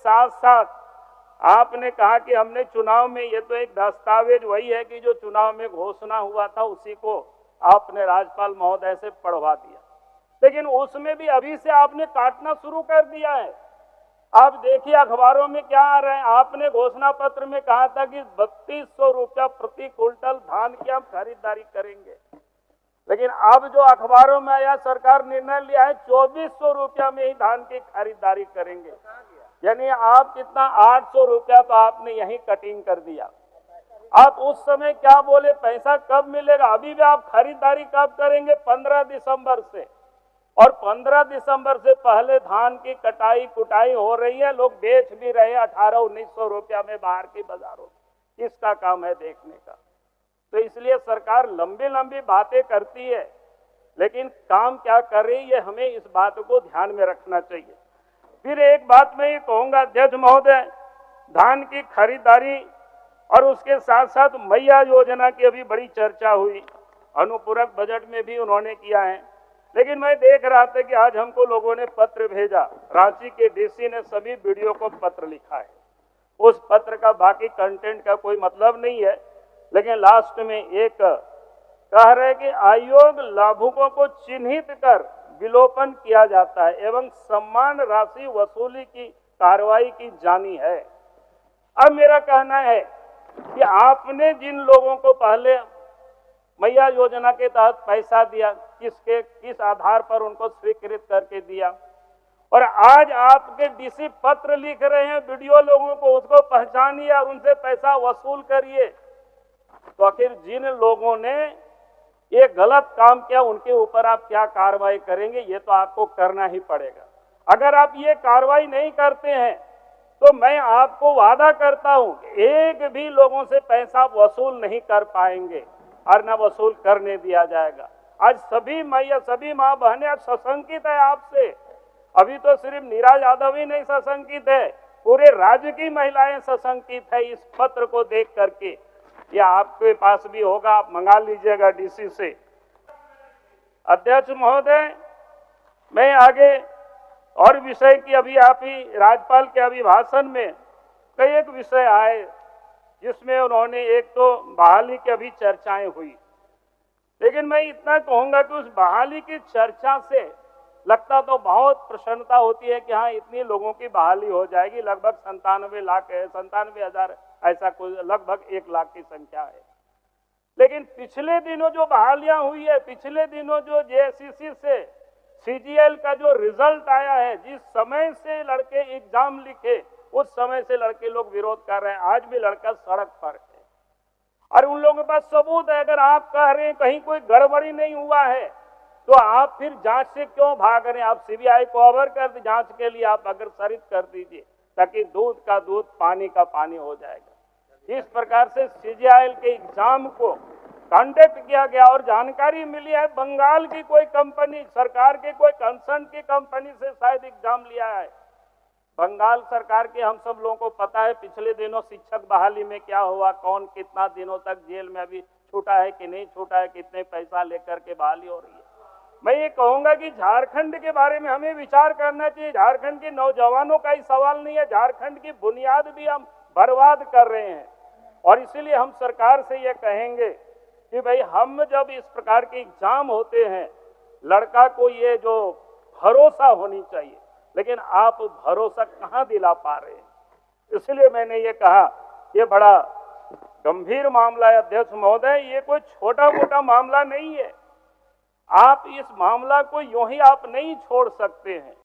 साथ साथ आपने कहा कि हमने चुनाव में, ये तो एक दस्तावेज वही है कि जो चुनाव में घोषणा हुआ था उसी को आपने राज्यपाल महोदय से पढ़वा दिया, लेकिन उसमें भी अभी से आपने काटना शुरू कर दिया है। आप देखिए अखबारों में क्या आ रहे हैं। आपने घोषणा पत्र में कहा था कि 3200 रुपया प्रति क्विंटल धान की हम खरीदारी करेंगे, लेकिन अब जो अखबारों में आया सरकार निर्णय लिया है 2400 रुपया में ही धान की खरीदारी करेंगे, यानी आप कितना 800 रुपया तो आपने यही कटिंग कर दिया। आप उस समय क्या बोले, पैसा कब मिलेगा? अभी भी आप खरीदारी कब करेंगे? 15 दिसंबर से, और 15 दिसंबर से पहले धान की कटाई कुटाई हो रही है, लोग बेच भी रहे हैं 1800-1900 रुपया में बाहर की बाजारों। किसका काम है देखने का? तो इसलिए सरकार लंबी लंबी बातें करती है, लेकिन काम क्या कर रही है, हमें इस बात को ध्यान में रखना चाहिए। फिर एक बात मैं ये कहूंगा अध्यक्ष महोदय, धान की खरीदारी और उसके साथ साथ मैया योजना की अभी बड़ी चर्चा हुई, अनुपूरक बजट में भी उन्होंने किया है, लेकिन मैं देख रहा था कि आज हमको लोगों ने पत्र भेजा, रांची के डीसी ने सभी वीडियो को पत्र लिखा है। उस पत्र का बाकी कंटेंट का कोई मतलब नहीं है, लेकिन लास्ट में एक कह रहे कि आयोग लाभुकों को चिन्हित कर विलोपन किया जाता है एवं सम्मान राशि वसूली की कार्रवाई की जानी है। अब मेरा कहना है कि आपने जिन लोगों को पहले मैया योजना के तहत पैसा दिया, किस आधार पर उनको स्वीकृत करके दिया, और आज आपके डीसी पत्र लिख रहे हैं वीडियो लोगों को, उसको पहचानिए और उनसे पैसा वसूल करिए। तो आखिर जिन लोगों ने ये गलत काम किया उनके ऊपर आप क्या कार्रवाई करेंगे? ये तो आपको करना ही पड़ेगा। अगर आप ये कार्रवाई नहीं करते हैं तो मैं आपको वादा करता हूं कि एक भी लोगों से पैसा वसूल नहीं कर पाएंगे और न वसूल करने दिया जाएगा। आज सभी मैया, सभी माँ बहनें आज सशंकित है आपसे। अभी तो सिर्फ नीरा यादव ही नहीं सशंकित है, पूरे राज्य की महिलाएं सशंकित है इस पत्र को देख करके। या आपके पास भी होगा, आप मंगा लीजिएगा डीसी से। अध्यक्ष महोदय, मैं आगे और विषय की, अभी आप ही राज्यपाल के अभिभाषण में कई एक विषय आए जिसमें उन्होंने, एक तो बहाली की अभी चर्चाएं हुई, लेकिन मैं इतना कहूंगा कि उस बहाली की चर्चा से लगता तो बहुत प्रसन्नता होती है कि हाँ इतनी लोगों की बहाली हो जाएगी, लगभग 97,00,000 ऐसा कोई, लगभग 1 लाख की संख्या है। लेकिन पिछले दिनों जो बहालियां हुई है, पिछले दिनों जो जेएससीसी से सीजीएल का जो रिजल्ट आया है, जिस समय से लड़के एग्जाम लिखे उस समय से लड़के लोग विरोध कर रहे हैं, आज भी लड़का सड़क पर है और उन लोगों के पास सबूत है। अगर आप कह रहे हैं कहीं कोई गड़बड़ी नहीं हुआ है तो आप फिर जांच से क्यों भाग रहे हैं? आप सीबीआई को ऑर्डर कर दी, जांच के लिए आप अग्रसरित कर दीजिए, ताकि दूध का दूध पानी का पानी हो जाएगा। इस प्रकार से सीजीएल के एग्जाम को कंडक्ट किया गया और जानकारी मिली है बंगाल की कोई कंपनी, सरकार के कोई कंसर्न की कंपनी से शायद एग्जाम लिया है। बंगाल सरकार के हम सब लोगों को पता है पिछले दिनों शिक्षक बहाली में क्या हुआ, कौन कितना दिनों तक जेल में अभी छूटा है कि नहीं छूटा है, कितने पैसा लेकर के बहाली हो रही है। मैं ये कहूंगा कि झारखंड के बारे में हमें विचार करना चाहिए। झारखंड के नौजवानों का ही सवाल नहीं है, झारखंड की बुनियाद भी हम बर्बाद कर रहे हैं। और इसीलिए हम सरकार से ये कहेंगे कि भाई हम जब इस प्रकार के एग्जाम होते हैं, लड़का को ये जो भरोसा होनी चाहिए, लेकिन आप भरोसा कहाँ दिला पा रहे हैं? इसलिए मैंने ये कहा ये बड़ा गंभीर मामला है अध्यक्ष महोदय, ये कोई छोटा मोटा मामला नहीं है। आप इस मामला को यूं ही आप नहीं छोड़ सकते हैं।